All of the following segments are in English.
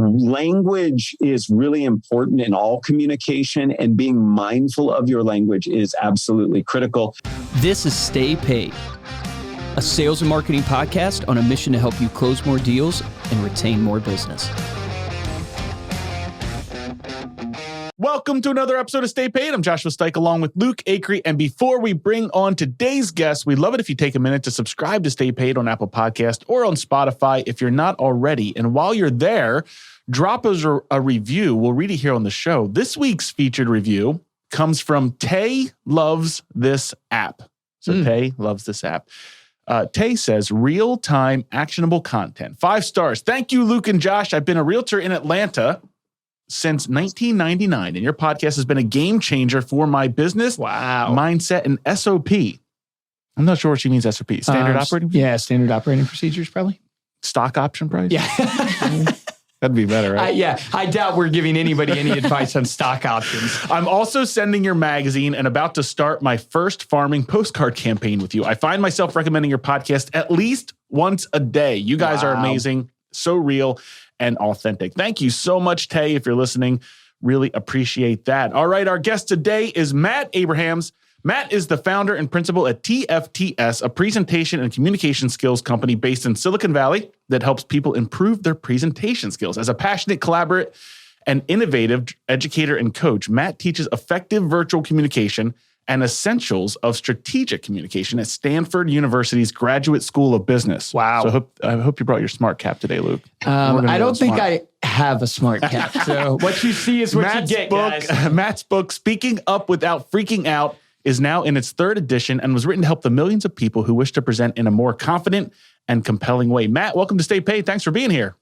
language is really important in all communication, and being mindful of your language is absolutely critical. This is Stay Paid, a sales and marketing podcast on a mission to help you close more deals and retain more business. Welcome to another episode of Stay Paid. I'm Joshua Stike along with Luke Acree. And before we bring on today's guest, we'd love it if you take a minute to subscribe to Stay Paid on Apple Podcast or on Spotify if you're not already. And while you're there, drop us a review. We'll read it here on the show. This week's featured review comes from Tay Loves This App. So Tay loves this app. Tay says, real-time actionable content. 5 stars. Thank you, Luke and Josh. I've been a realtor in Atlanta since 1999, and your podcast has been a game changer for my business, mindset, and SOP. I'm not sure what she means, SOP. Standard operating? Yeah, standard operating procedures, probably. Stock option price? Yeah. That'd be better, right? I doubt we're giving anybody any advice on stock options. I'm also sending your magazine and about to start my first farming postcard campaign with you. I find myself recommending your podcast at least once a day. You guys are amazing, so real and authentic. Thank you so much, Tay, if you're listening. Really appreciate that. All right, our guest today is Matt Abrahams. Matt is the founder and principal at TFTS, a presentation and communication skills company based in Silicon Valley that helps people improve their presentation skills. As a passionate, collaborative, and innovative educator and coach, Matt teaches effective virtual communication and essentials of strategic communication at Stanford University's Graduate School of Business. Wow. So I hope you brought your smart cap today, Luke. I don't think I have a smart cap. So what you see is what you get, guys. Matt's book, Speaking Up Without Freaking Out, is now in its 3rd edition and was written to help the millions of people who wish to present in a more confident and compelling way. Matt, welcome to Stay Paid. Thanks for being here.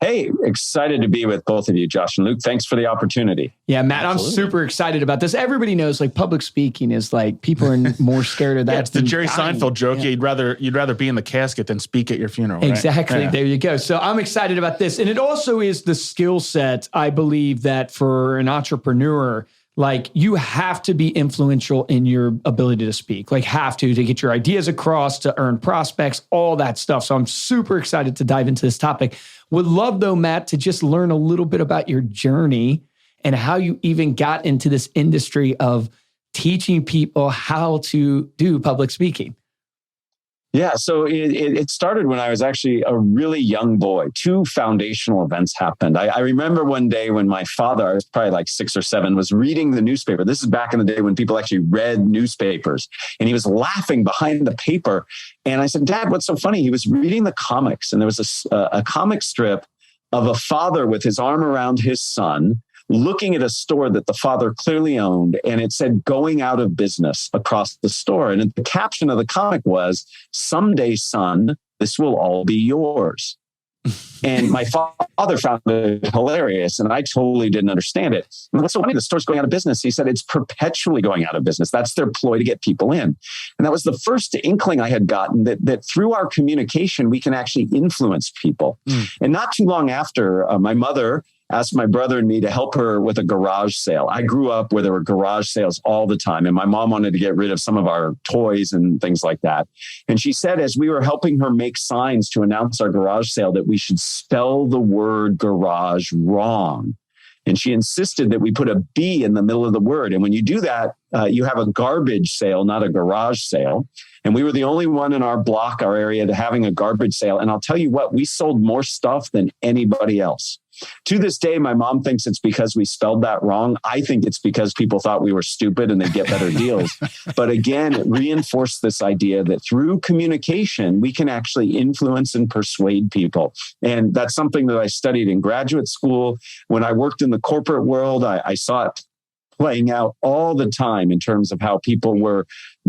Hey, excited to be with both of you, Josh and Luke. Thanks for the opportunity. Yeah, Matt, absolutely. I'm super excited about this. Everybody knows like public speaking is like people are more scared of that. Yeah, it's the Jerry Seinfeld joke. Yeah. You'd rather be in the casket than speak at your funeral. Right? Exactly. Yeah. There you go. So I'm excited about this. And it also is the skill set, I believe, that for an entrepreneur, like you have to be influential in your ability to speak, like have to get your ideas across, to earn prospects, all that stuff. So I'm super excited to dive into this topic. Would love though, Matt, to just learn a little bit about your journey and how you even got into this industry of teaching people how to do public speaking. Yeah, so it started when I was actually a really young boy. 2 foundational events happened. I remember one day when my father, I was probably like 6 or 7, was reading the newspaper. This is back in the day when people actually read newspapers. And he was laughing behind the paper. And I said, Dad, what's so funny? He was reading the comics. And there was a comic strip of a father with his arm around his son, looking at a store that the father clearly owned, and it said going out of business across the store. And the caption of the comic was, someday, son, this will all be yours. And my father found it hilarious, and I totally didn't understand it. And what's so funny, the store's going out of business. He said it's perpetually going out of business. That's their ploy to get people in. And that was the first inkling I had gotten that through our communication, we can actually influence people. And not too long after, my mother asked my brother and me to help her with a garage sale. I grew up where there were garage sales all the time, and my mom wanted to get rid of some of our toys and things like that. And she said, as we were helping her make signs to announce our garage sale, that we should spell the word garage wrong. And she insisted that we put a B in the middle of the word. And when you do that, you have a garbage sale, not a garage sale. And we were the only one in our block, our area, to having a garbage sale. And I'll tell you what, we sold more stuff than anybody else. To this day, my mom thinks it's because we spelled that wrong. I think it's because people thought we were stupid and they'd get better deals. But again, it reinforced this idea that through communication, we can actually influence and persuade people. And that's something that I studied in graduate school. When I worked in the corporate world, I saw it playing out all the time in terms of how people were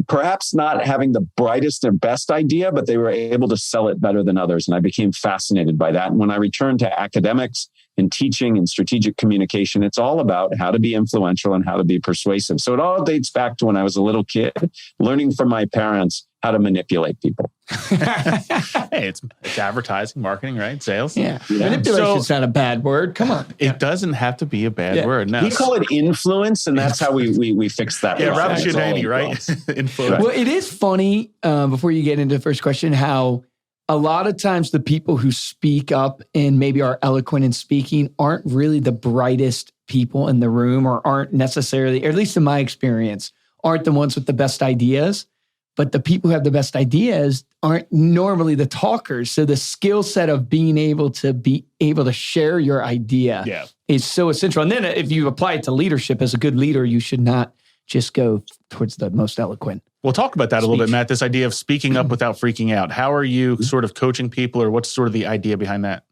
perhaps not having the brightest and best idea, but they were able to sell it better than others. And I became fascinated by that. And when I returned to academics and teaching and strategic communication, it's all about how to be influential and how to be persuasive. So it all dates back to when I was a little kid, learning from my parents how to manipulate people. Hey, it's advertising, marketing, right? Sales. Yeah. Manipulation's not a bad word. Come on. It doesn't have to be a bad word. No. We call it influence, and that's how we fix that. Yeah, Rob Cialdini, right? Influence. Well, it is funny, before you get into the first question, how a lot of times the people who speak up and maybe are eloquent in speaking aren't really the brightest people in the room, or aren't necessarily, or at least in my experience, aren't the ones with the best ideas. But the people who have the best ideas aren't normally the talkers. So the skill set of being able to share your idea is so essential. And then if you apply it to leadership, as a good leader, you should not just go towards the most eloquent. We'll talk about that a little bit, Matt, this idea of speaking up without freaking out. How are you sort of coaching people, or what's sort of the idea behind that?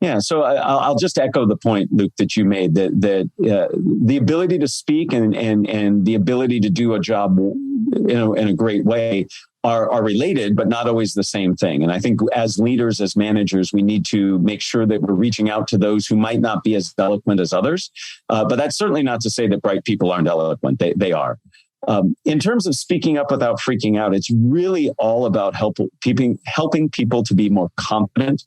Yeah, so I'll just echo the point, Luke, that you made, that the ability to speak and the ability to do a job in a great way are related, but not always the same thing. And I think as leaders, as managers, we need to make sure that we're reaching out to those who might not be as eloquent as others. But that's certainly not to say that bright people aren't eloquent. They are. In terms of speaking up without freaking out, it's really all about helping people to be more confident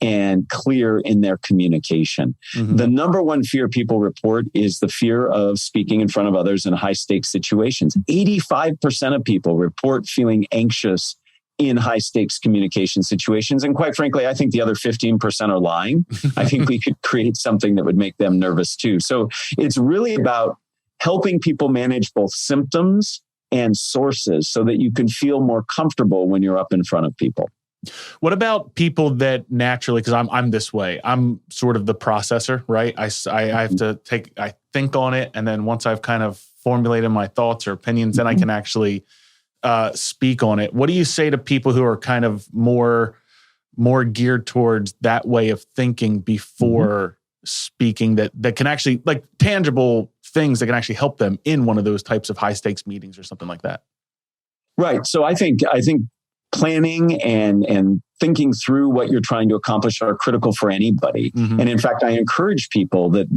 and clear in their communication. Mm-hmm. The number one fear people report is the fear of speaking in front of others in high stakes situations. 85% of people report feeling anxious in high stakes communication situations. And quite frankly, I think the other 15% are lying. I think we could create something that would make them nervous too. So it's really about helping people manage both symptoms and sources so that you can feel more comfortable when you're up in front of people. What about people that naturally, because I'm this way, I'm sort of the processor, right? I have to I think on it. And then once I've kind of formulated my thoughts or opinions, then I can actually speak on it. What do you say to people who are kind of more geared towards that way of thinking before speaking, that can actually, like, tangible things that can actually help them in one of those types of high stakes meetings or something like that? Right. So I think planning and thinking through what you're trying to accomplish are critical for anybody. Mm-hmm. And in fact, I encourage people that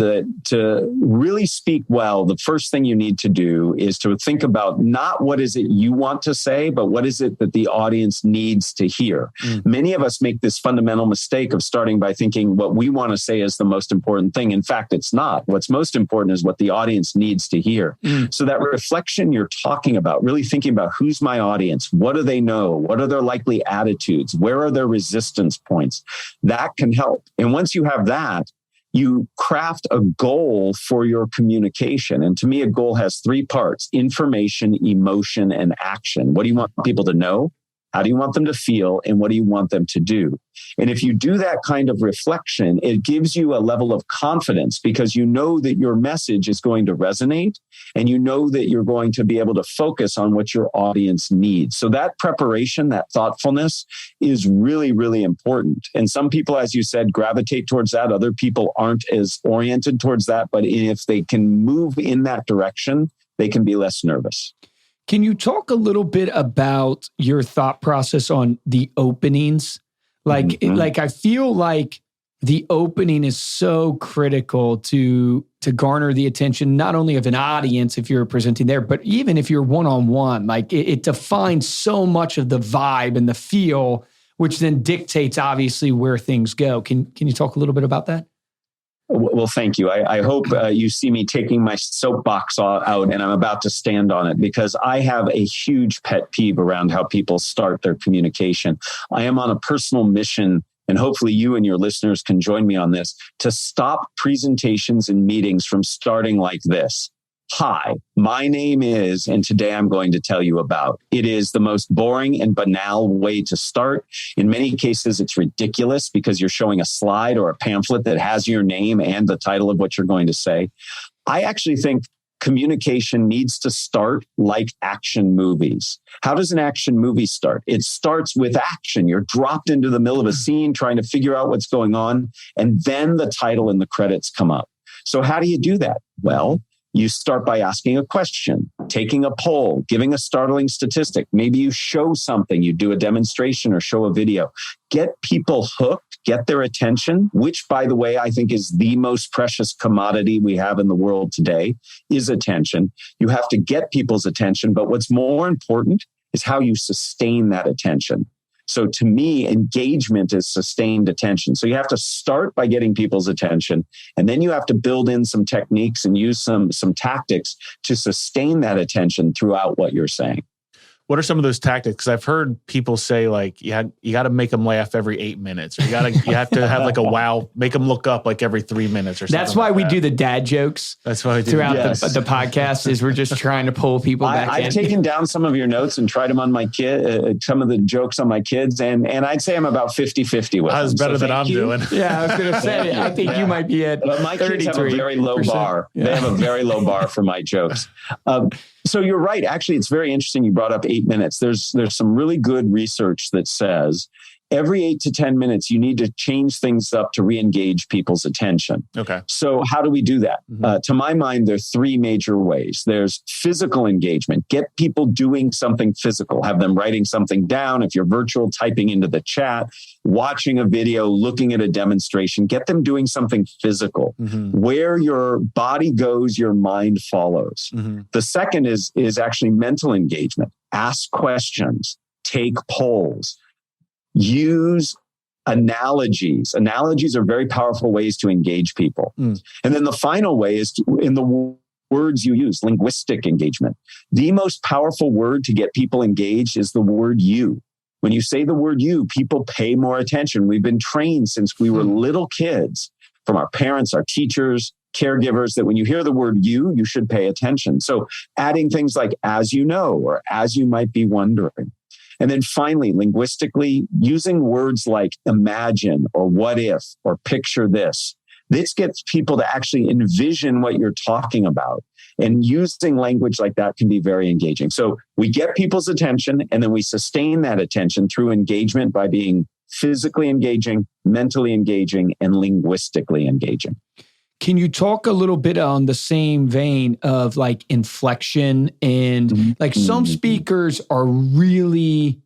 to really speak well, the first thing you need to do is to think about not what is it you want to say, but what is it that the audience needs to hear. Mm-hmm. Many of us make this fundamental mistake of starting by thinking what we want to say is the most important thing. In fact, it's not. What's most important is what the audience needs to hear. Mm-hmm. So that reflection you're talking about, really thinking about who's my audience, what do they know, what are their likely attitudes, where are their resistance points, that can help. And once you have that, you craft a goal for your communication. And to me, a goal has three parts: information, emotion, and action. What do you want people to know? How do you want them to feel? And what do you want them to do? And if you do that kind of reflection, it gives you a level of confidence because you know that your message is going to resonate and you know that you're going to be able to focus on what your audience needs. So that preparation, that thoughtfulness is really, really important. And some people, as you said, gravitate towards that. Other people aren't as oriented towards that. But if they can move in that direction, they can be less nervous. Can you talk a little bit about your thought process on the openings? Like I feel like the opening is so critical to garner the attention, not only of an audience if you're presenting there, but even if you're one-on-one. Like it defines so much of the vibe and the feel, which then dictates obviously where things go. Can you talk a little bit about that? Well, thank you. I hope you see me taking my soapbox out and I'm about to stand on it because I have a huge pet peeve around how people start their communication. I am on a personal mission, and hopefully you and your listeners can join me on this, to stop presentations and meetings from starting like this. Hi, my name is, and today I'm going to tell you about. It is the most boring and banal way to start. In many cases, it's ridiculous because you're showing a slide or a pamphlet that has your name and the title of what you're going to say. I actually think communication needs to start like action movies. How does an action movie start? It starts with action. You're dropped into the middle of a scene trying to figure out what's going on, and then the title and the credits come up. So how do you do that? Well, you start by asking a question, taking a poll, giving a startling statistic. Maybe you show something, you do a demonstration or show a video. Get people hooked, get their attention, which, by the way, I think is the most precious commodity we have in the world today, is attention. You have to get people's attention, but what's more important is how you sustain that attention. So to me, engagement is sustained attention. So you have to start by getting people's attention, and then you have to build in some techniques and use some tactics to sustain that attention throughout what you're saying. What are some of those tactics? Because I've heard people say like you got to make them laugh every 8 minutes, or you have to have like a wow, make them look up like every 3 minutes or something. That's why we do the dad jokes. That's why we do throughout the podcast. Is we're just trying to pull people back. I've taken down some of your notes and tried them on my kid, some of the jokes on my kids, and I'd say I'm about 50-50 with them. That's better than I'm doing. Yeah, I was going to say. I think you might be at. But my kids have a very low bar. Yeah. They have a very low bar for my jokes. So you're right. Actually, it's very interesting. You brought up 8 minutes. There's some really good research that says every 8 to 10 minutes, you need to change things up to re-engage people's attention. Okay. So how do we do that? To my mind, there are 3 major ways. There's physical engagement. Get people doing something physical. Have them writing something down. If you're virtual, typing into the chat, watching a video, looking at a demonstration. Get them doing something physical. Where your body goes, your mind follows. The second is actually mental engagement. Ask questions. Take polls. Use analogies. Analogies are very powerful ways to engage people. And then the final way is in the words you use, linguistic engagement. The most powerful word to get people engaged is the word you. When you say the word you, people pay more attention. We've been trained since we were little kids from our parents, our teachers, caregivers, that when you hear the word you should pay attention. So adding things like as you know, or as you might be wondering. And then finally, linguistically, using words like imagine or what if or picture this. This gets people to actually envision what you're talking about. And using language like that can be very engaging. So we get people's attention, and then we sustain that attention through engagement by being physically engaging, mentally engaging, and linguistically engaging. Can you talk a little bit on the same vein of like inflection and like some speakers are really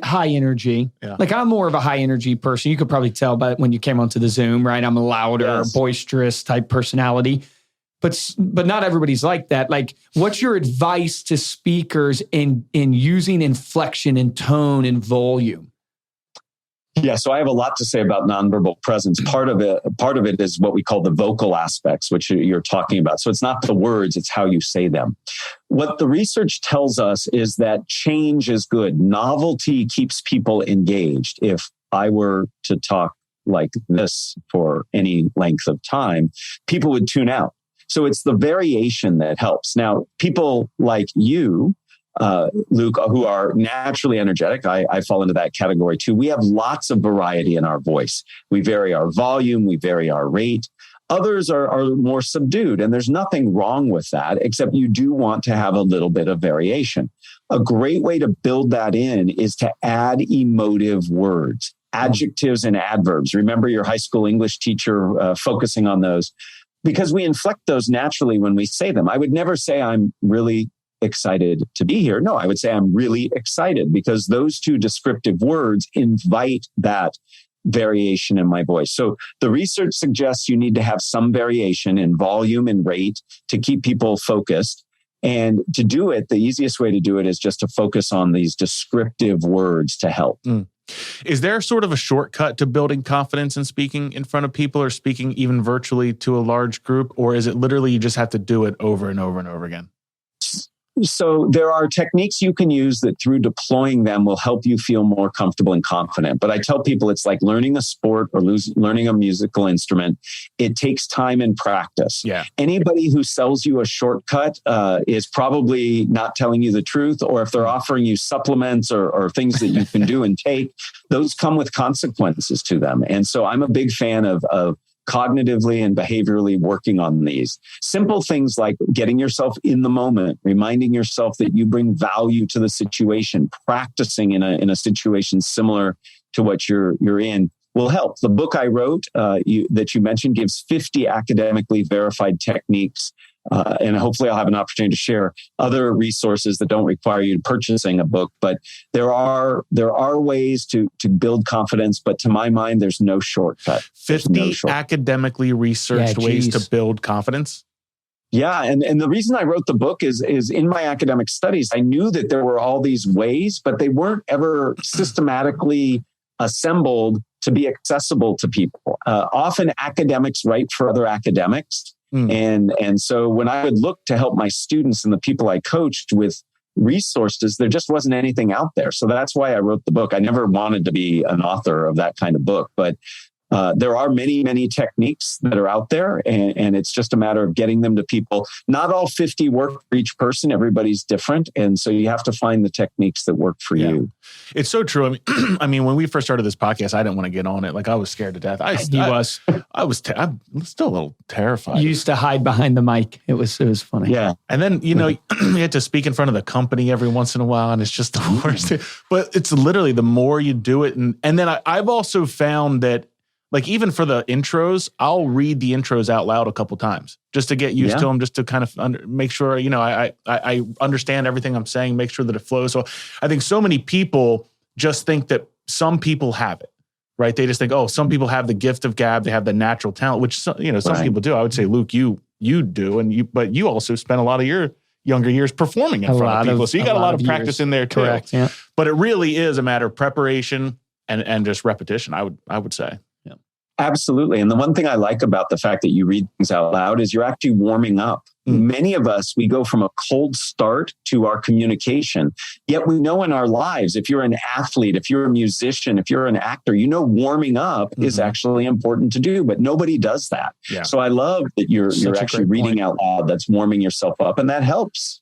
high energy. Yeah. Like I'm more of a high energy person. You could probably tell by when you came onto the Zoom, right? I'm a louder, boisterous type personality, but not everybody's like that. Like what's your advice to speakers in using inflection and tone and volume? Yeah, so I have a lot to say about nonverbal presence. Part of it is what we call the vocal aspects, which you're talking about. So it's not the words, it's how you say them. What the research tells us is that change is good. Novelty keeps people engaged. If I were to talk like this for any length of time, people would tune out. So it's the variation that helps. Now, people like you, Luke, who are naturally energetic. I fall into that category too. We have lots of variety in our voice. We vary our volume, we vary our rate. Others are more subdued, and there's nothing wrong with that, except you do want to have a little bit of variation. A great way to build that in is to add emotive words, adjectives and adverbs. Remember your high school English teacher focusing on those, because we inflect those naturally when we say them. I would never say I'm really excited to be here. No, I would say I'm really excited, because those two descriptive words invite that variation in my voice. So the research suggests you need to have some variation in volume and rate to keep people focused. And to do it, the easiest way to do it is just to focus on these descriptive words to help. Is there sort of a shortcut to building confidence in speaking in front of people, or speaking even virtually to a large group? Or is it literally you just have to do it over and over and over again? So there are techniques you can use that through deploying them will help you feel more comfortable and confident. But I tell people it's like learning a sport or learning a musical instrument. It takes time and practice. Yeah. Anybody who sells you a shortcut is probably not telling you the truth, or if they're offering you supplements or things that you can do and take, those come with consequences to them. And so I'm a big fan of cognitively and behaviorally working on these. Simple things like getting yourself in the moment, reminding yourself that you bring value to the situation, practicing in a situation similar to what you're in will help. The book I wrote that you mentioned gives 50 academically verified techniques. And hopefully I'll have an opportunity to share other resources that don't require you purchasing a book. But there are ways to build confidence. But to my mind, there's no shortcut. 50 academically researched ways to build confidence? Yeah. And the reason I wrote the book is in my academic studies, I knew that there were all these ways, but they weren't ever systematically assembled to be accessible to people. Often academics write for other academics. And so when I would look to help my students and the people I coached with resources, there just wasn't anything out there. So that's why I wrote the book. I never wanted to be an author of that kind of book, but there are many, many techniques that are out there, and it's just a matter of getting them to people. Not all 50 work for each person. Everybody's different. And so you have to find the techniques that work for you. It's so true. I mean, when we first started this podcast, I didn't want to get on it. Like, I was scared to death. I'm still a little terrified. You used to hide behind the mic. It was funny. Yeah. And then, you had to speak in front of the company every once in a while, and it's just the worst. But it's literally the more you do it. And then I've also found that, like, even for the intros, I'll read the intros out loud a couple times just to get used to them, just to kind of make sure, I understand everything I'm saying, make sure that it flows. So I think so many people just think that some people have it, right? They just think, oh, some people have the gift of gab, they have the natural talent, which, some people do. I would say, Luke, you do, but you also spent a lot of your younger years performing in front of people. So you got a lot of practice in there too. Correct, yeah. But it really is a matter of preparation and just repetition, I would say. Absolutely. And the one thing I like about the fact that you read things out loud is you're actually warming up. Many of us, we go from a cold start to our communication. Yet we know in our lives, if you're an athlete, if you're a musician, if you're an actor, warming up is actually important to do, but nobody does that. Yeah. So I love that you're actually reading out loud. That's warming yourself up, and that helps.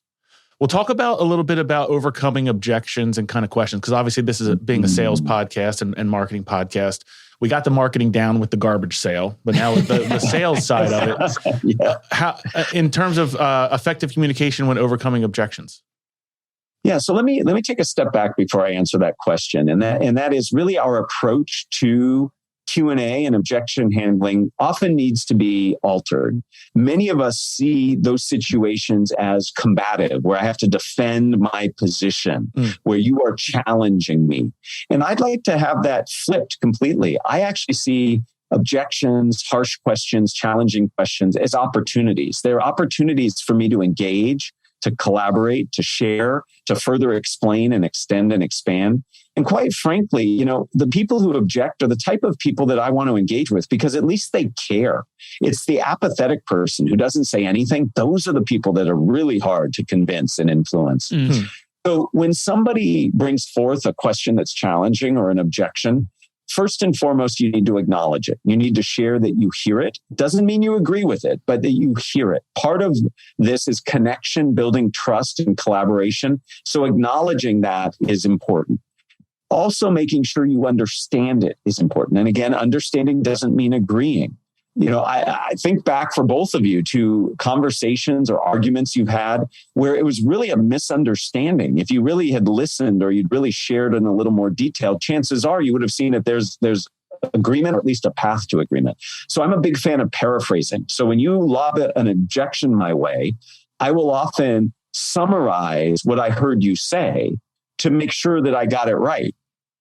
We'll talk a little bit about overcoming objections and kind of questions, because obviously this is being a sales podcast and marketing podcast. We got the marketing down with the garbage sale, but now with the sales side of it, how, in terms of effective communication when overcoming objections? Yeah, so let me take a step back before I answer that question, and that is really our approach to Q&A and objection handling often needs to be altered. Many of us see those situations as combative, where I have to defend my position, where you are challenging me. And I'd like to have that flipped completely. I actually see objections, harsh questions, challenging questions as opportunities. They're opportunities for me to engage, to collaborate, to share, to further explain and extend and expand. And quite frankly, the people who object are the type of people that I want to engage with, because at least they care. It's the apathetic person who doesn't say anything. Those are the people that are really hard to convince and influence. Mm-hmm. So when somebody brings forth a question that's challenging or an objection, first and foremost, you need to acknowledge it. You need to share that you hear it. Doesn't mean you agree with it, but that you hear it. Part of this is connection, building trust and collaboration. So acknowledging that is important. Also, making sure you understand it is important. And again, understanding doesn't mean agreeing. I think back for both of you to conversations or arguments you've had where it was really a misunderstanding. If you really had listened or you'd really shared in a little more detail, chances are you would have seen that there's agreement, or at least a path to agreement. So I'm a big fan of paraphrasing. So when you lob an objection my way, I will often summarize what I heard you say to make sure that I got it right.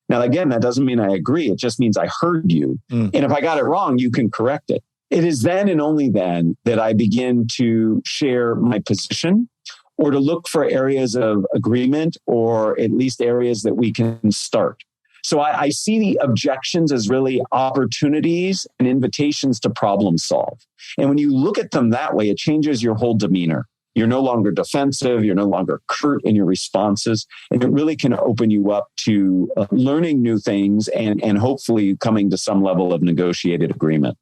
Now, again, that doesn't mean I agree. It just means I heard you. And if I got it wrong, you can correct it. It is then and only then that I begin to share my position or to look for areas of agreement, or at least areas that we can start. So I see the objections as really opportunities and invitations to problem solve. And when you look at them that way, it changes your whole demeanor. You're no longer defensive. You're no longer curt in your responses. And it really can open you up to learning new things and hopefully coming to some level of negotiated agreement.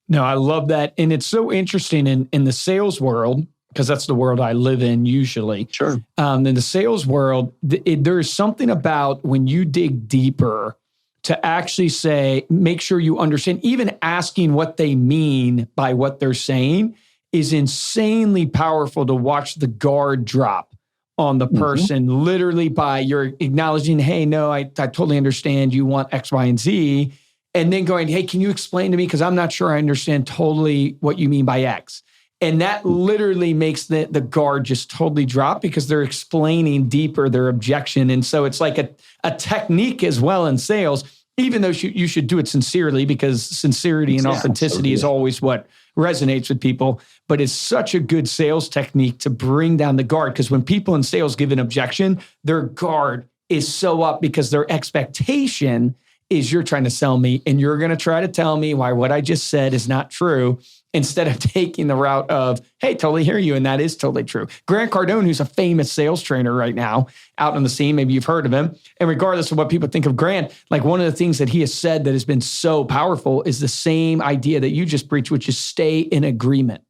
No, I love that. And it's so interesting in the sales world, because that's the world I live in usually. Sure. In the sales world, there is something about when you dig deeper to actually say, make sure you understand, even asking what they mean by what they're saying is insanely powerful to watch the guard drop on the person, literally by your acknowledging, hey, no, I totally understand you want X, Y, and Z. And then going, hey, can you explain to me? Because I'm not sure I understand totally what you mean by X. And that literally makes the guard just totally drop, because they're explaining deeper their objection. And so it's like a technique as well in sales, even though you should do it sincerely, because sincerity and authenticity is always what resonates with people. But it's such a good sales technique to bring down the guard, because when people in sales give an objection, their guard is so up because their expectation is you're trying to sell me and you're going to try to tell me why what I just said is not true instead of taking the route of, hey, totally hear you. And that is totally true. Grant Cardone, who's a famous sales trainer right now out on the scene, maybe you've heard of him. And regardless of what people think of Grant, like one of the things that he has said that has been so powerful is the same idea that you just preached, which is stay in agreement.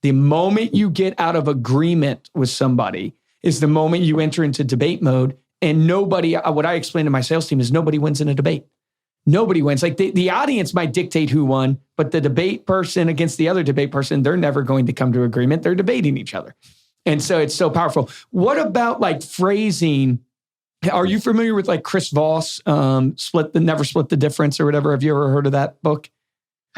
The moment you get out of agreement with somebody is the moment you enter into debate mode. And nobody, what I explain to my sales team is nobody wins in a debate. Nobody wins. Like the audience might dictate who won, but the debate person against the other debate person, they're never going to come to agreement. They're debating each other. And so it's so powerful. What about like phrasing? Are you familiar with like Chris Voss, Never Split the Difference or whatever? Have you ever heard of that book?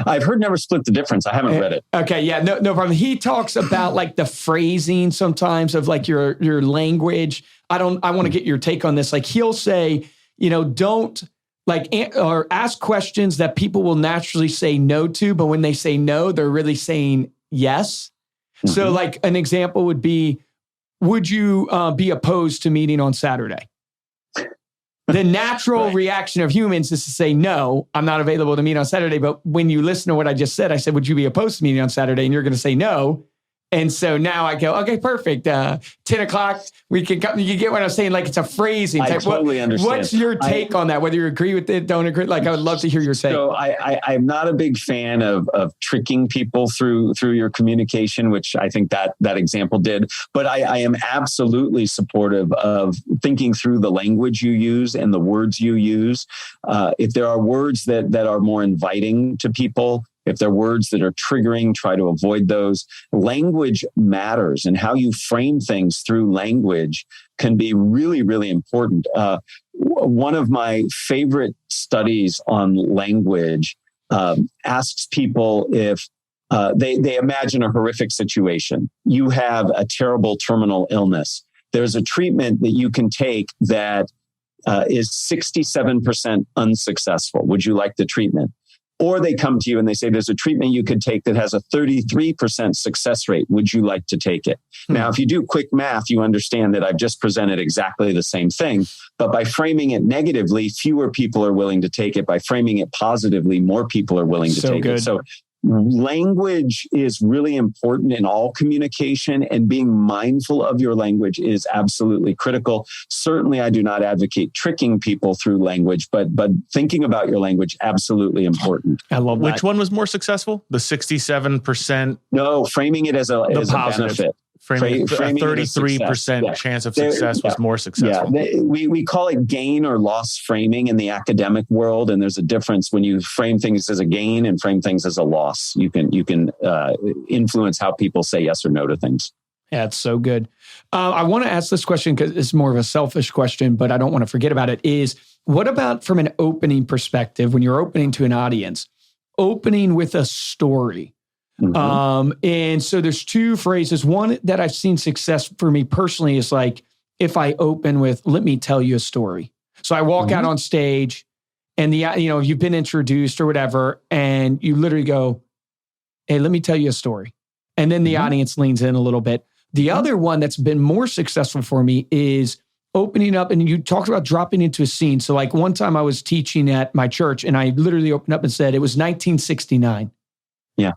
I've heard Never Split the Difference. I haven't read it. Okay. Yeah, no problem. He talks about like the phrasing sometimes of like your language. I want to get your take on this. Like he'll say, don't or ask questions that people will naturally say no to, but when they say no, they're really saying yes. Mm-hmm. So like an example would be, would you be opposed to meeting on Saturday? The natural reaction of humans is to say, no, I'm not available to meet on Saturday. But when you listen to what I just said, I said, would you be opposed to meeting on Saturday? And you're going to say no. And so now I go, okay, perfect. 10 o'clock, we can come. You get what I'm saying? Like it's a phrasing. I totally understand. What's your take on that? Whether you agree with it, don't agree? Like I would love to hear your take. So I'm not a big fan of tricking people through your communication, which I think that example did. But I am absolutely supportive of thinking through the language you use and the words you use. If there are words that are more inviting to people, if they're words that are triggering, try to avoid those. Language matters, and how you frame things through language can be really, really important. One of my favorite studies on language asks people if they imagine a horrific situation. You have a terrible terminal illness. There's a treatment that you can take that is 67% unsuccessful. Would you like the treatment? Or they come to you and they say, there's a treatment you could take that has a 33% success rate. Would you like to take it? Now, if you do quick math, you understand that I've just presented exactly the same thing. But by framing it negatively, fewer people are willing to take it. By framing it positively, more people are willing to take it. So language is really important in all communication, and being mindful of your language is absolutely critical. Certainly, I do not advocate tricking people through language, but thinking about your language, absolutely important. I love that. Which one was more successful? The 67%? No, framing it as a benefit. Framing a 33% chance of success was more successful. Yeah. We call it gain or loss framing in the academic world, and there's a difference when you frame things as a gain and frame things as a loss. You can influence how people say yes or no to things. Yeah, it's so good. I want to ask this question because it's more of a selfish question, but I don't want to forget about it. Is what about from an opening perspective, when you're opening to an audience, opening with a story? Mm-hmm. And so there's two phrases. One that I've seen success for me personally is like, if I open with, let me tell you a story. So I walk out on stage and you've been introduced or whatever, and you literally go, hey, let me tell you a story. And then the audience leans in a little bit. The other one that's been more successful for me is opening up, and you talked about dropping into a scene. So like one time I was teaching at my church and I literally opened up and said, it was 1969. Yeah.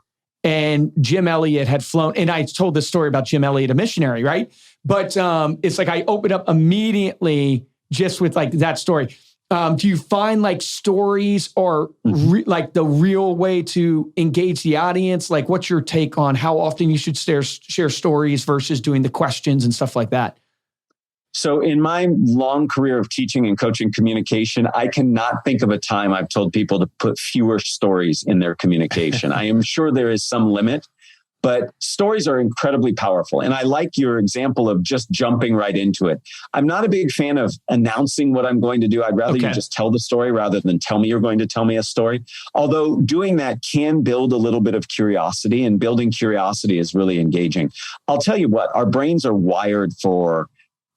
And Jim Elliot had flown, and I told this story about Jim Elliot, a missionary, right? But it's like I opened up immediately just with like that story. Do you find like stories or like the real way to engage the audience? Like what's your take on how often you should share stories versus doing the questions and stuff like that? So in my long career of teaching and coaching communication, I cannot think of a time I've told people to put fewer stories in their communication. I am sure there is some limit, but stories are incredibly powerful. And I like your example of just jumping right into it. I'm not a big fan of announcing what I'm going to do. I'd rather you just tell the story rather than tell me you're going to tell me a story. Although doing that can build a little bit of curiosity, and building curiosity is really engaging. I'll tell you what, our brains are wired for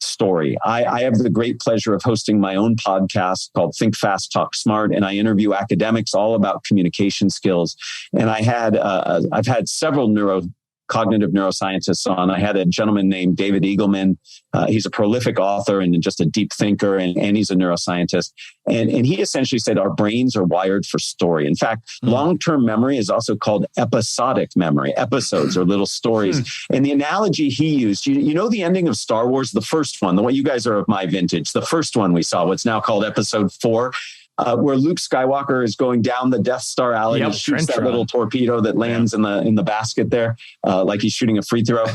story. I have the great pleasure of hosting my own podcast called Think Fast, Talk Smart, and I interview academics all about communication skills. And I've had several cognitive neuroscientists on. I had a gentleman named David Eagleman. He's a prolific author and just a deep thinker, and he's a neuroscientist. And he essentially said our brains are wired for story. In fact, long-term memory is also called episodic memory. Episodes are little stories. And the analogy he used, you know the ending of Star Wars, the first one, the one you guys are of my vintage, the first one we saw, what's now called Episode 4, where Luke Skywalker is going down the Death Star alley and shoots that little torpedo that lands in the basket there, like he's shooting a free throw.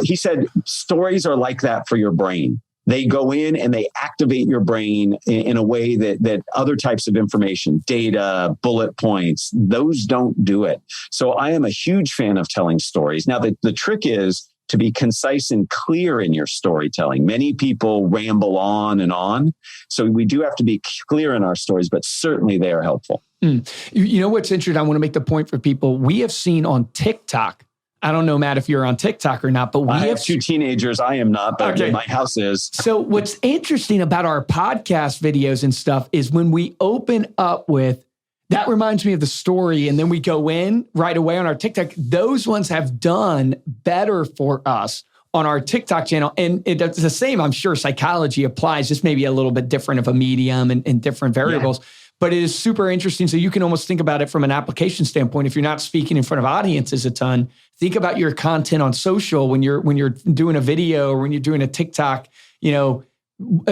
He said, stories are like that for your brain. They go in and they activate your brain in a way that other types of information, data, bullet points, those don't do it. So I am a huge fan of telling stories. Now, the trick is to be concise and clear in your storytelling. Many people ramble on and on. So we do have to be clear in our stories, but certainly they are helpful. You know what's interesting? I want to make the point for people. We have seen on TikTok, I don't know, Matt, if you're on TikTok or not, but we have 2 teenagers. I am not, but my house is. So what's interesting about our podcast videos and stuff is when we open up with, that reminds me of the story, and then we go in right away on our TikTok, those ones have done better for us on our TikTok channel. And it's the same, I'm sure psychology applies, just maybe a little bit different of a medium and different variables. Yeah. But it is super interesting. So you can almost think about it from an application standpoint. If you're not speaking in front of audiences a ton, think about your content on social when you're doing a video or when you're doing a TikTok,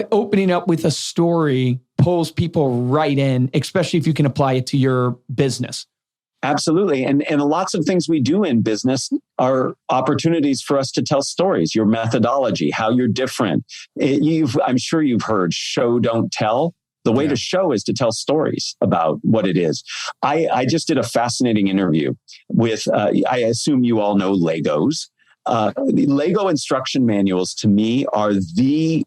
opening up with a story pulls people right in, especially if you can apply it to your business. Absolutely. And lots of things we do in business are opportunities for us to tell stories, your methodology, how you're different. I'm sure you've heard show, don't tell. The way to show is to tell stories about what it is. I just did a fascinating interview with, I assume you all know Legos. The Lego instruction manuals to me are the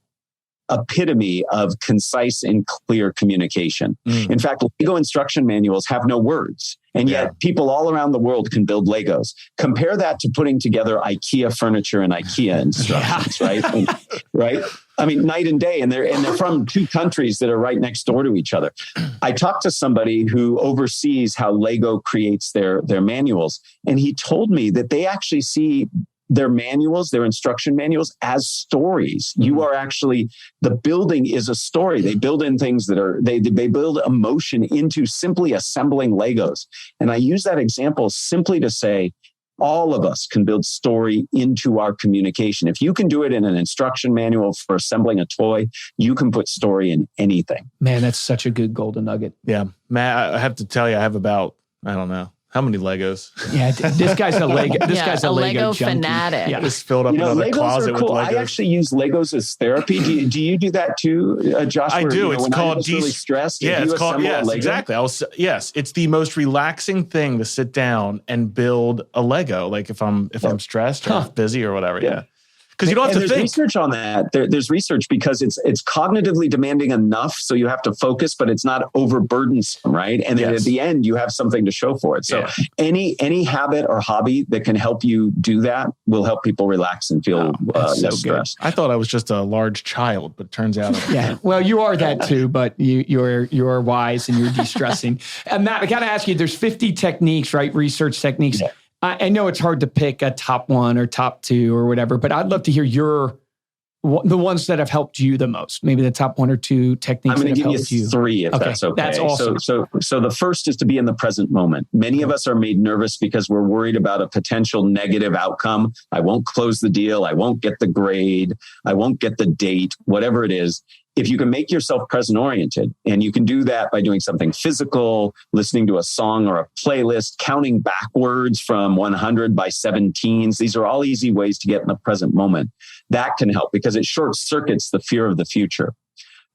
epitome of concise and clear communication. In fact, Lego instruction manuals have no words. And yet people all around the world can build Legos. Compare that to putting together IKEA furniture and IKEA instructions, right? Right? I mean, night and day. And they're from 2 countries that are right next door to each other. I talked to somebody who oversees how Lego creates their manuals. And he told me that they actually see their manuals, their instruction manuals, as stories. You are actually, the building is a story. They build in things that are, they build emotion into simply assembling Legos. And I use that example simply to say, all of us can build story into our communication. If you can do it in an instruction manual for assembling a toy, you can put story in anything. Man, that's such a good golden nugget. Yeah. Matt, I have to tell you, I have about, I don't know, how many Legos? Yeah, this guy's a Lego. This guy's a Lego fanatic. Yeah, just filled up another Legos closet are cool. with Legos. I actually use Legos as therapy. Do you do that too, Josh? I do. It's called really stressed. Yeah, it's called. Yes, exactly. Yes, it's the most relaxing thing to sit down and build a Lego. Like if I'm stressed or busy or whatever. Yeah. Because you don't have to think. There's research on that. There's research because it's cognitively demanding enough, so you have to focus, but it's not overburdensome, right? And then at the end, you have something to show for it. So any habit or hobby that can help you do that will help people relax and feel less stressed. I thought I was just a large child, but it turns out. Well, you are that too, but you're wise and you're de-stressing. And Matt, I got to ask you, there's 50 techniques, right? Research techniques. Yeah. I know it's hard to pick a top 1 or top 2 or whatever, but I'd love to hear the ones that have helped you the most. Maybe the top 1 or 2 techniques. I'm going to give you 3 if that's okay. That's awesome. So the first is to be in the present moment. Many of us are made nervous because we're worried about a potential negative outcome. I won't close the deal. I won't get the grade. I won't get the date, whatever it is. If you can make yourself present oriented, and you can do that by doing something physical, listening to a song or a playlist, counting backwards from 100 by 17s. These are all easy ways to get in the present moment. That can help because it short circuits the fear of the future.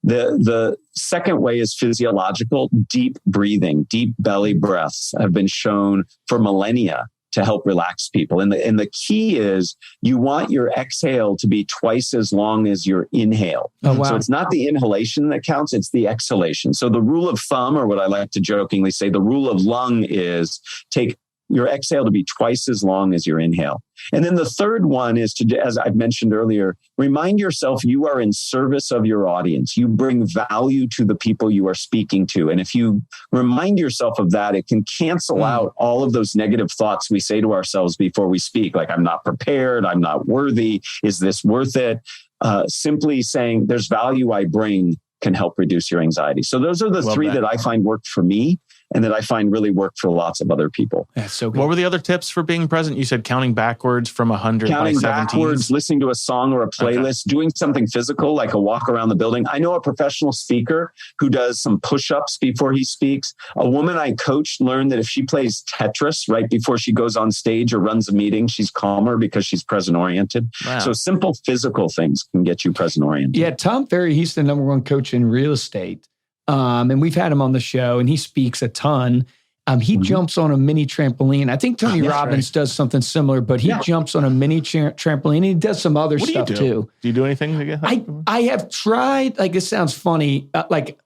The second way is physiological. Deep breathing, deep belly breaths have been shown for millennia to help relax people. And the key is you want your exhale to be twice as long as your inhale. Oh, wow. So it's not the inhalation that counts, it's the exhalation. So the rule of thumb, or what I like to jokingly say, the rule of lung is take your exhale to be twice as long as your inhale. And then the third one is to, as I've mentioned earlier, remind yourself you are in service of your audience. You bring value to the people you are speaking to. And if you remind yourself of that, it can cancel out all of those negative thoughts we say to ourselves before we speak, like, I'm not prepared, I'm not worthy, is this worth it? Simply saying there's value I bring can help reduce your anxiety. So those are the three that I find worked for me and that I find really work for lots of other people. That's so good. What were the other tips for being present? You said counting backwards from 100 counting by 17. Backwards, listening to a song or a playlist, doing something physical like a walk around the building. I know a professional speaker who does some push-ups before he speaks. A woman I coached learned that if she plays Tetris right before she goes on stage or runs a meeting, she's calmer because she's present-oriented. Wow. So simple physical things can get you present-oriented. Yeah, Tom Ferry, he's the number one coach in real estate. And we've had him on the show and he speaks a ton. He jumps on a mini trampoline. I think Tony Robbins does something similar, but he jumps on a mini trampoline and he does some other stuff too. Do you do anything to get I have tried, like, it sounds funny. Like,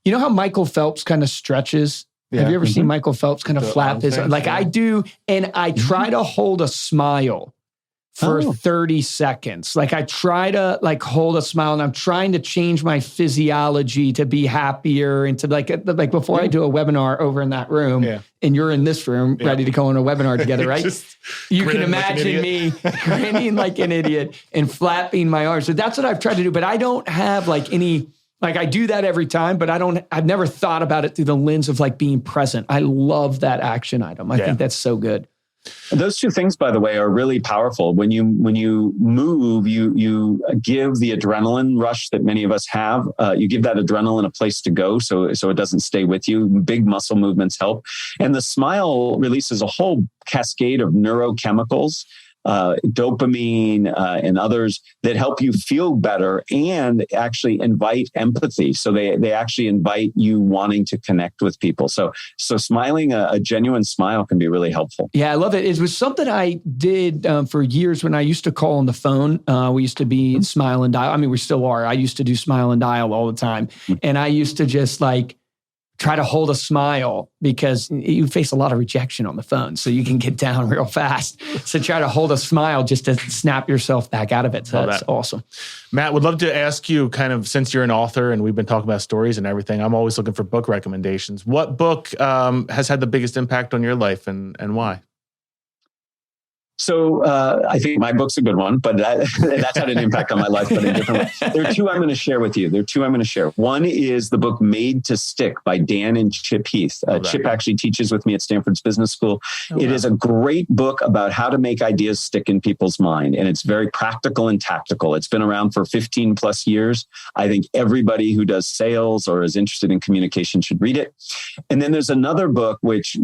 you know how Michael Phelps kind of stretches? Have you ever seen Michael Phelps kind of flap his, like I do. And I try to hold a smile for 30 seconds. Like I try to like hold a smile and I'm trying to change my physiology to be happier and to like before I do a webinar over in that room and you're in this room ready to go on a webinar together, right? You can imagine me grinning like an idiot and flapping my arms. So that's what I've tried to do, but I don't have like any, like I do that every time, but I've never thought about it through the lens of like being present. I love that action item. I think that's so good. Those two things, by the way, are really powerful. When you move, you give the adrenaline rush that many of us have. You give that adrenaline a place to go, so it doesn't stay with you. Big muscle movements help, and the smile releases a whole cascade of neurochemicals, dopamine and others that help you feel better and actually invite empathy. So they actually invite you wanting to connect with people. So smiling, a genuine smile can be really helpful. Yeah, I love it. It was something I did for years when I used to call on the phone. We used to be smile and dial. I mean, we still are. I used to do smile and dial all the time. And I used to just like try to hold a smile because you face a lot of rejection on the phone. So you can get down real fast. So try to hold a smile just to snap yourself back out of it. So that's awesome. Matt, would love to ask you kind of, since you're an author and we've been talking about stories and everything, I'm always looking for book recommendations. What book has had the biggest impact on your life and why? So I think my book's a good one, but that's had an impact on my life, but in a different way. There are two I'm going to share with you. One is the book Made to Stick by Dan and Chip Heath. Chip actually teaches with me at Stanford's Business School. It is a great book about how to make ideas stick in people's mind. And it's very practical and tactical. It's been around for 15 plus years. I think everybody who does sales or is interested in communication should read it. And then there's another book, which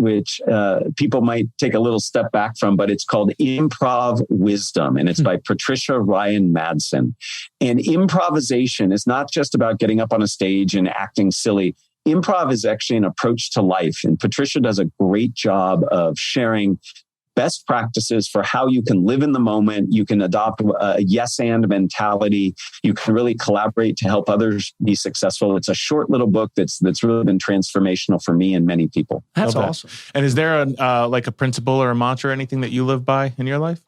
people might take a little step back from, but it's called Improv Wisdom, and it's by Patricia Ryan Madsen. And improvisation is not just about getting up on a stage and acting silly. Improv is actually an approach to life. And Patricia does a great job of sharing best practices for how you can live in the moment. You can adopt a yes and mentality. You can really collaborate to help others be successful. It's a short little book that's really been transformational for me and many people. That's awesome. And is there a principle or a mantra or anything that you live by in your life?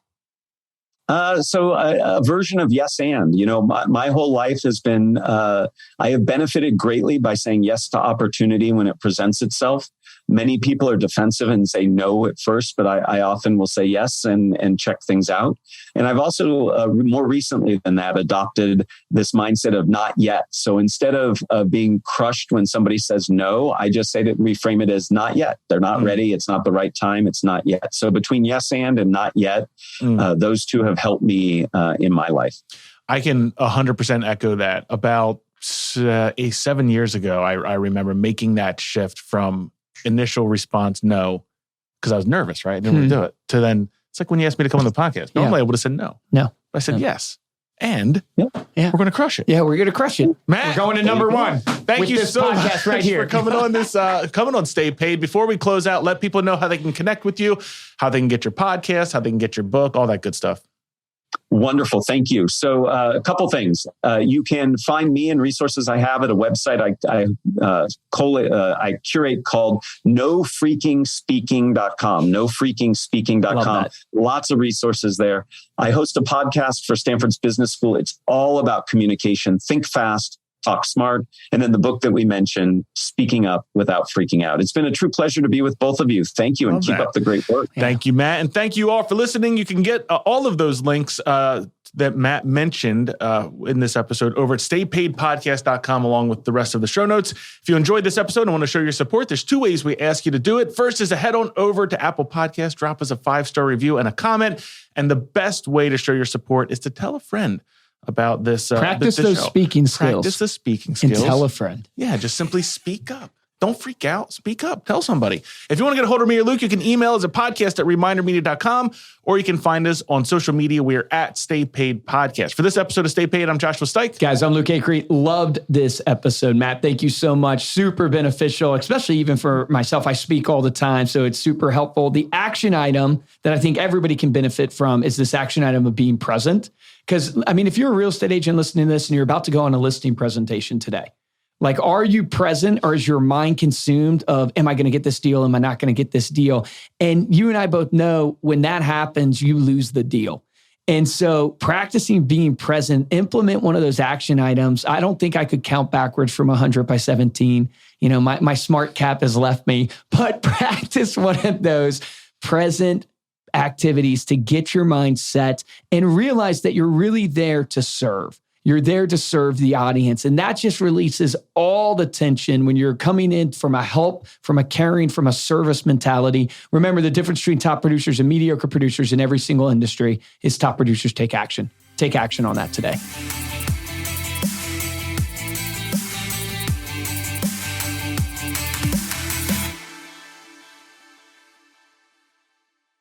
So a version of yes and, my whole life has been, I have benefited greatly by saying yes to opportunity when it presents itself. Many people are defensive and say no at first, but I often will say yes and check things out. And I've also, more recently than that, adopted this mindset of not yet. So instead of being crushed when somebody says no, I just say to reframe it as not yet. They're not ready. It's not the right time. It's not yet. So between yes and not yet, those two have helped me in my life. I can 100% echo that. About 7 years ago, I remember making that shift from initial response, no, because I was nervous, right? I didn't want to do it. To then, it's like when you asked me to come on the podcast. Normally I would have said no. No. But I said yes. And we're going to crush it. Yeah, we're going to crush it. Matt, we're going to number one. Thank you so much right here for coming on this, coming on Stay Paid. Before we close out, let people know how they can connect with you, how they can get your podcast, how they can get your book, all that good stuff. Wonderful. Thank you. So a couple things. You can find me and resources I have at a website I curate called nofreakingspeaking.com, nofreakingspeaking.com. Lots of resources there. I host a podcast for Stanford's Business School. It's all about communication. Think fast, talk smart. And then the book that we mentioned, Speaking Up Without Freaking Out. It's been a true pleasure to be with both of you. Thank you and keep up the great work. Thank you, Matt. And thank you all for listening. You can get all of those links that Matt mentioned in this episode over at staypaidpodcast.com, along with the rest of the show notes. If you enjoyed this episode and want to show your support, there's two ways we ask you to do it. First is to head on over to Apple Podcasts, drop us a 5-star review and a comment. And the best way to show your support is to tell a friend about this. Practice those speaking skills. Practice the speaking skills. And tell a friend. Yeah, just simply speak up. Don't freak out. Speak up. Tell somebody. If you want to get a hold of me or Luke, you can email us at podcast@remindermedia.com, or you can find us on social media. We are at Stay Paid Podcast. For this episode of Stay Paid, I'm Joshua Stike. Guys, I'm Luke Acree. Loved this episode. Matt, thank you so much. Super beneficial, especially even for myself. I speak all the time, so it's super helpful. The action item that I think everybody can benefit from is this action item of being present. Because, I mean, if you're a real estate agent listening to this and you're about to go on a listing presentation today, like, are you present, or is your mind consumed of, am I going to get this deal? Am I not going to get this deal? And you and I both know when that happens, you lose the deal. And so practicing being present, implement one of those action items. I don't think I could count backwards from 100 by 17. You know, my smart cap has left me, but practice one of those present activities to get your mind set and realize that you're really there to serve. You're there to serve the audience. And that just releases all the tension when you're coming in from a help, from a caring, from a service mentality. Remember, the difference between top producers and mediocre producers in every single industry is top producers take action. Take action on that today.